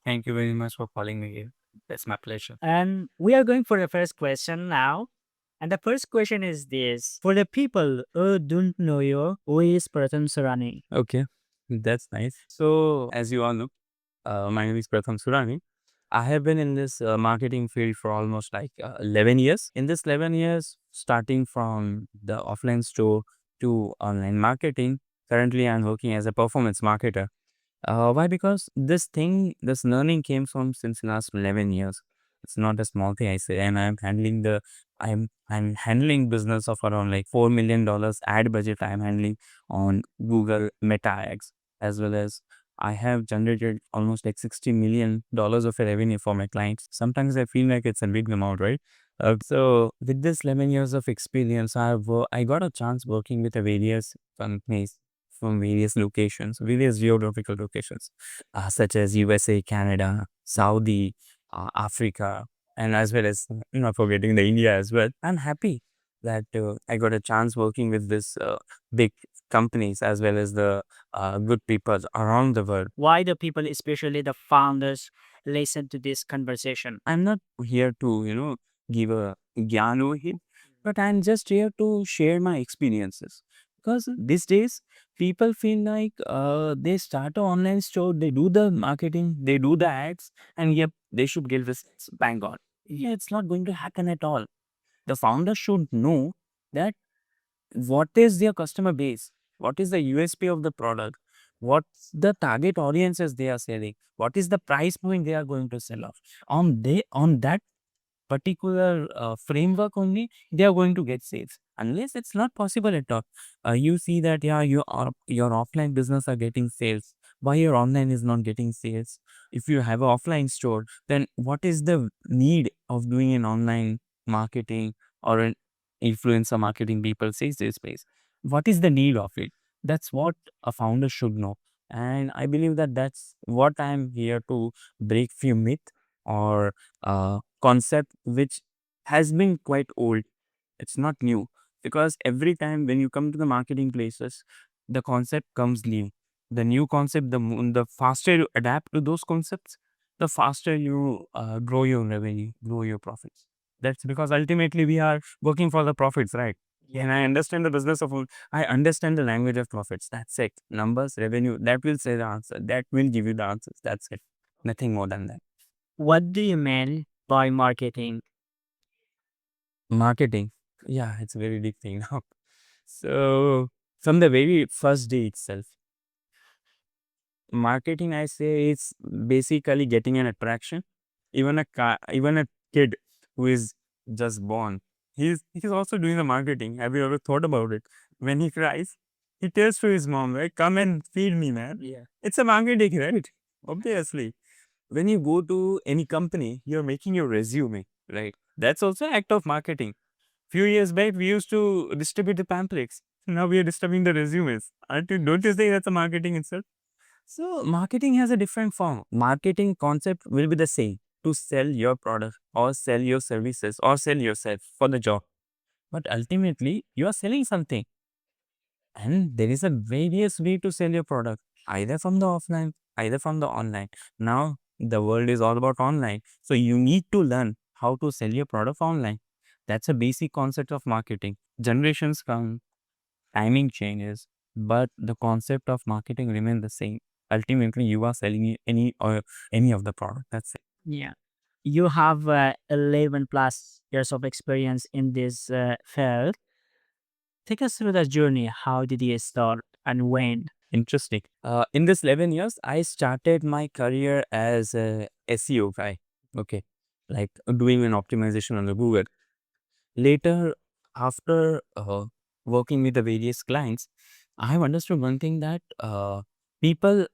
Thank you very much for calling me here. That's my pleasure. And we are going for the first question now. And the first question is this: for the people who don't know you, who is Pratham Surani? Okay, that's nice. So, as you all know, my name is Pratham Surani. I have been in this marketing field for almost like 11 years. In this 11 years, starting from the offline store to online marketing, currently I'm working as a performance marketer. Why? Because this learning came from since last 11 years. It's not a small thing I say, and I'm handling business of around like $4 million ad budget. I'm handling on Google Meta Ads, as well as I have generated almost like $60 million of revenue for my clients. Sometimes I feel like it's a big amount, right? So with this 11 years of experience, I got a chance working with a various companies from various locations, various geographical locations, such as USA, Canada, Saudi, Africa, and as well as not forgetting the India as well. I'm happy that I got a chance working with this big companies as well as the good people around the world. Why the people, especially the founders, listen to this conversation? I'm not here to, give a gyan over here, but I'm just here to share my experiences. Because these days, people feel like they start an online store, they do the marketing, they do the ads, and yep, they should give this bang on. Yeah, it's not going to happen at all. The founder should know that what is their customer base, what is the USP of the product, what's the target audiences they are selling, what is the price point they are going to sell off. On that particular framework only, they are going to get sales. Unless it's not possible at all. You see that yeah, your offline business are getting sales. Why your online is not getting sales? If you have an offline store, then what is the need of doing an online marketing or an influencer marketing? People say this space. What is the need of it? That's what a founder should know. And I believe that that's what I'm here to break few myth or concept which has been quite old. It's not new because every time when you come to the marketing places, the concept comes new. The new concept, the faster you adapt to those concepts, the faster you grow your revenue, grow your profits. That's because ultimately we are working for the profits, right? And I understand the business of, I understand the language of profits. That's it. Numbers, revenue, that will say the answer. That will give you the answers. That's it. Nothing more than that. What do you mean by marketing? Marketing. Yeah, it's a very deep thing now. So from the very first day itself, marketing I say it's basically getting an attraction. Even a kid who is just born, he's also doing the marketing. Have you ever thought about it? When he cries, he tells to his mom, right, come and feed me, man. Yeah. It's a marketing, right? Obviously. When you go to any company, you're making your resume, right? That's also an act of marketing. Few years back, we used to distribute the pamphlets. Now we are distributing the resumes. Don't you think that's a marketing itself? So marketing has a different form. Marketing concept will be the same to sell your product or sell your services or sell yourself for the job. But ultimately, you are selling something. And there is a various way to sell your product, either from the offline, either from the online. Now the world is all about online. So you need to learn how to sell your product online. That's a basic concept of marketing. Generations come, timing changes, but the concept of marketing remains the same. Ultimately, you are selling any of the product. That's it. Yeah. You have 11 plus years of experience in this field. Take us through the journey. How did you start and when? Interesting. In this 11 years, I started my career as a SEO guy. Okay. Like doing an optimization on the Google. Later, after working with the various clients, I have understood one thing that people,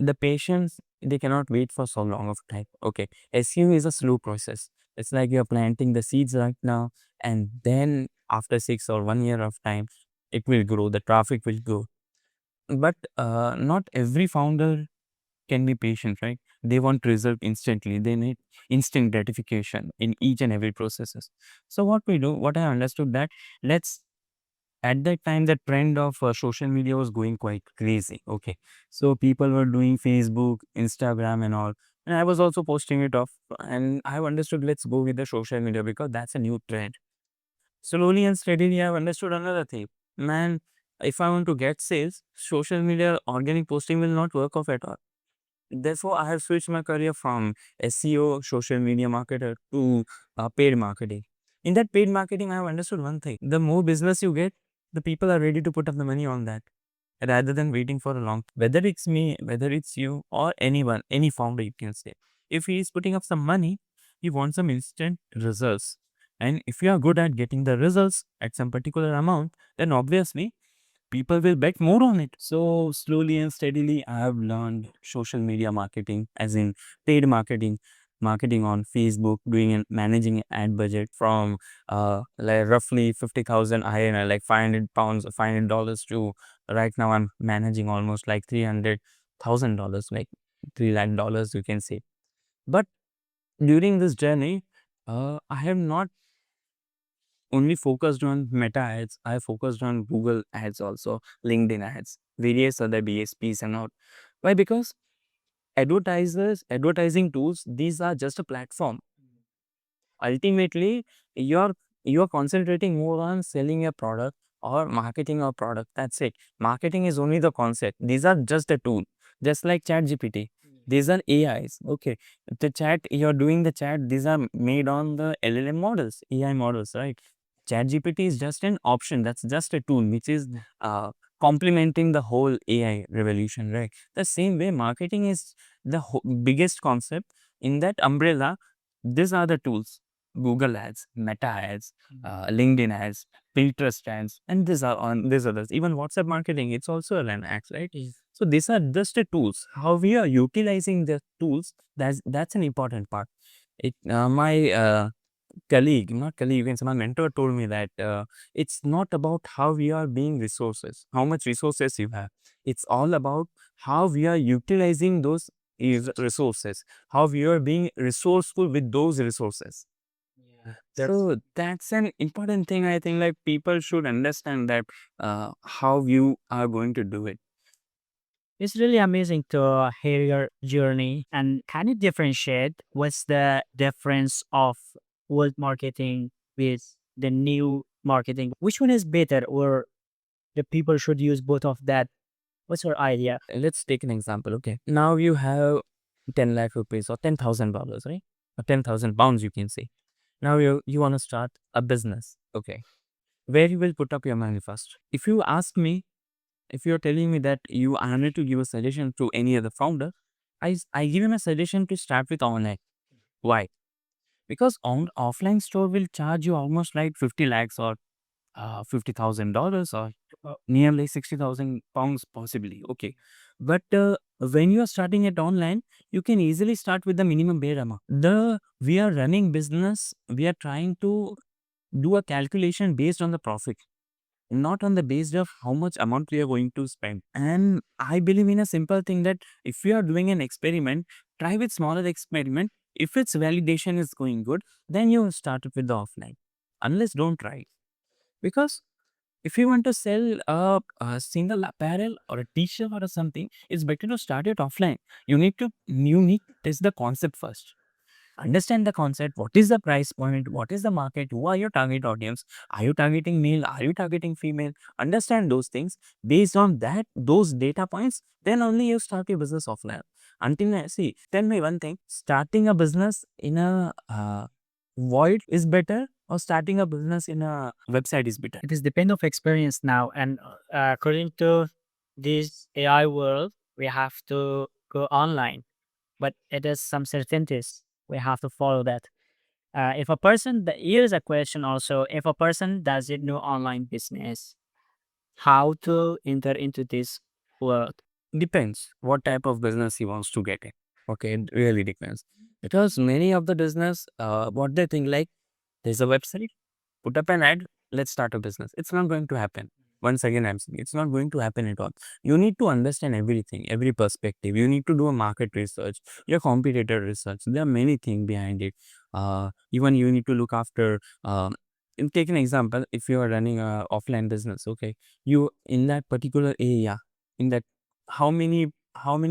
the patients, they cannot wait for so long of time. Okay, SEO is a slow process. It's like you're planting the seeds right now, and then after 6 or 1 year of time, it will grow. The traffic will grow. But not every founder can be patient, right? They want result instantly. They need instant gratification in each and every processes. So what we do, what I understood that let's at that time the trend of social media was going quite crazy. Okay, so people were doing Facebook, Instagram, and all. And I was also posting it off, and I have understood, let's go with the social media because that's a new trend. Slowly and steadily, I've understood another thing. Man, if I want to get sales, social media organic posting will not work off at all. Therefore, I have switched my career from SEO, social media marketer, to paid marketing. In that paid marketing, I have understood one thing. The more business you get, the people are ready to put up the money on that rather than waiting for a long, whether it's me, whether it's you, or anyone, any founder, you can say. If he is putting up some money, he wants some instant results. And if you are good at getting the results at some particular amount, then obviously people will bet more on it. So slowly and steadily, I have learned social media marketing, as in paid marketing, marketing on Facebook, doing and managing ad budget from like roughly 50,000 INR, like £500 or $500, to right now I'm managing almost like $300,000, like $3 lakh, you can say. But during this journey, I have not only focused on Meta ads. I focused on Google ads also, LinkedIn ads, various other DSPs and all. Why? Because advertising tools, these are just a platform. Ultimately, you're you're concentrating more on selling a product or marketing a product. That's it. Marketing is only the concept. These are just a tool, just like Chat GPT. These are AIs. Okay, the chat, you're doing the chat. These are made on the LLM models, AI models, right? Chat GPT is just an option. That's just a tool which is complementing the whole AI revolution, right? The same way, marketing is the biggest concept. In that umbrella, these are the tools: Google ads, Meta ads, LinkedIn ads, Pinterest ads, and these are on these others. Even WhatsApp marketing, it's also an ads, right? So these are just the tools. How we are utilizing the tools, that's an important part. My colleague, not colleague, you can say my mentor, told me that it's not about how we are being resources, how much resources you have. It's all about how we are utilizing those resources, how we are being resourceful with those resources. So that's an important thing. I think like people should understand that how you are going to do it. It's really amazing to hear your journey. And can you differentiate what's the difference of old marketing with the new marketing? Which one is better, or the people should use both of that? What's your idea? Let's take an example. Okay, now you have 10 lakh rupees or $10,000, right? Or 10,000 pounds, you can say. Now you want to start a business. Okay, where you will put up your money first? If you ask me, if you're telling me that you are need to give a suggestion to any other founder, I give him a suggestion to start with online. Why? Because on offline store will charge you almost like 50 lakhs or $50,000 or nearly 60,000 pounds possibly. Okay, but when you are starting it online, you can easily start with the minimum bare amount. We are running business, we are trying to do a calculation based on the profit, not on the basis of how much amount we are going to spend. And I believe in a simple thing that if you are doing an experiment, try with smaller experiment. If its validation is going good, then you start it with the offline. Unless, don't try it. Because if you want to sell a single apparel or a t-shirt or something, it's better to start it offline. You need to test the concept first. Understand the concept. What is the price point? What is the market? Who are your target audience? Are you targeting male? Are you targeting female? Understand those things. Based on that, those data points, then only you start your business offline. Until now, see, tell me one thing: starting a business in a void is better, or starting a business in a website is better? It is depend of experience now, and according to this AI world, we have to go online, but it is some certainties. We have to follow that. If a person, here's a question also: if a person doesn't know online business, how to enter into this world? Depends what type of business he wants to get in. Okay, it really depends. Because many of the business, what they think like, there's a website, put up an ad, let's start a business. It's not going to happen. Once again, I'm saying it's not going to happen at all. You need to understand everything, every perspective. You need to do a market research, your competitor research. There are many things behind it. Even you need to look after. Take an example. If you are running a offline business, okay, you in that particular area, in that how many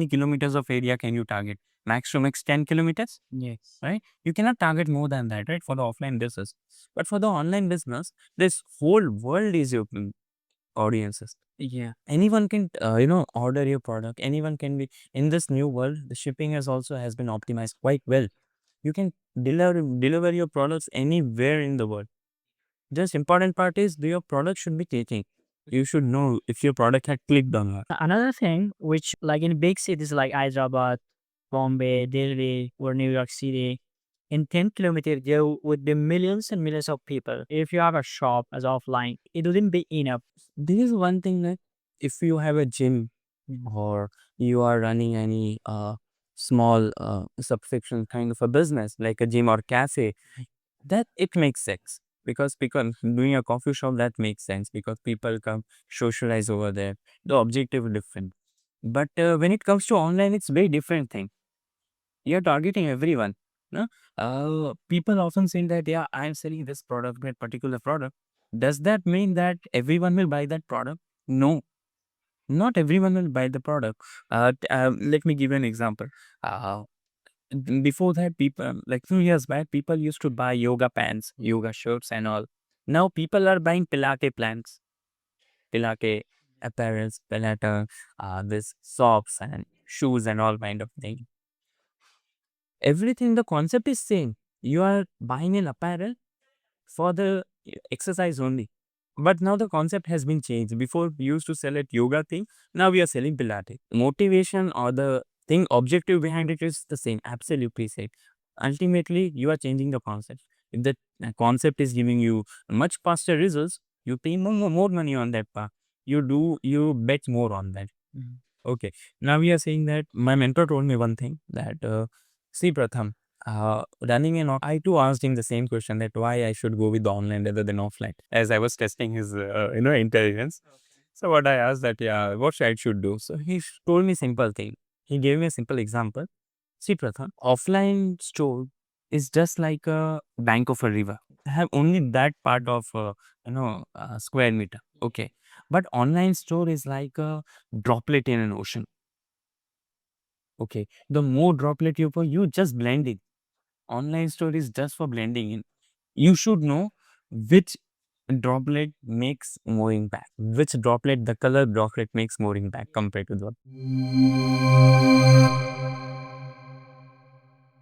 kilometers of area can you target? max to max 10 kilometers, Yes. right? You cannot target more than that, right? For the offline business. But for the online business, this whole world is your audiences. Yeah. Anyone can, order your product. Anyone can be in this new world. The shipping has been optimized quite well. You can deliver your products anywhere in the world. Just important part is your product should be taking. You should know if your product had clicked or not. Another thing, which like in big cities like Hyderabad, Bombay, Delhi, or New York City, in 10 kilometers there would be millions and millions of people. If you have a shop as offline, it wouldn't be enough. This is one thing that if you have a gym or you are running any small subscription kind of a business like a gym or cafe, that it makes sense because doing a coffee shop, that makes sense because people come socialize over there. The objective is different. But when it comes to online, it's very different thing. You're targeting everyone. No? People often say that, yeah, I'm selling this product, that particular product. Does that mean that everyone will buy that product? No, not everyone will buy the product. Let me give you an example. Uh, Before that, people like 2 years back, people used to buy yoga pants, yoga shirts, and all. Now people are buying Pilate plants, Pilate apparels, Pilate, this socks and shoes and all kind of thing. Everything, the concept is same. You are buying an apparel for the exercise only. But now the concept has been changed. Before we used to sell it yoga thing, now we are selling Pilates. Motivation or the thing objective behind it is the same. Absolutely same. Ultimately, you are changing the concept. If the concept is giving you much faster results, you pay more money on that part. You bet more on that. Okay. Now we are saying that my mentor told me one thing that see Pratham, running an I too asked him the same question that why I should go with the online rather than offline as I was testing his intelligence. So what I asked that yeah, what I should do. So he told me simple thing. He gave me a simple example. See Pratham, offline store is just like a bank of a river. Have only that part of square meter. Okay, but online store is like a droplet in an ocean. Okay, the more droplet you put, you just blend it. Online store is just for blending in. You should know which droplet makes more impact, which droplet, the color droplet makes more impact compared to the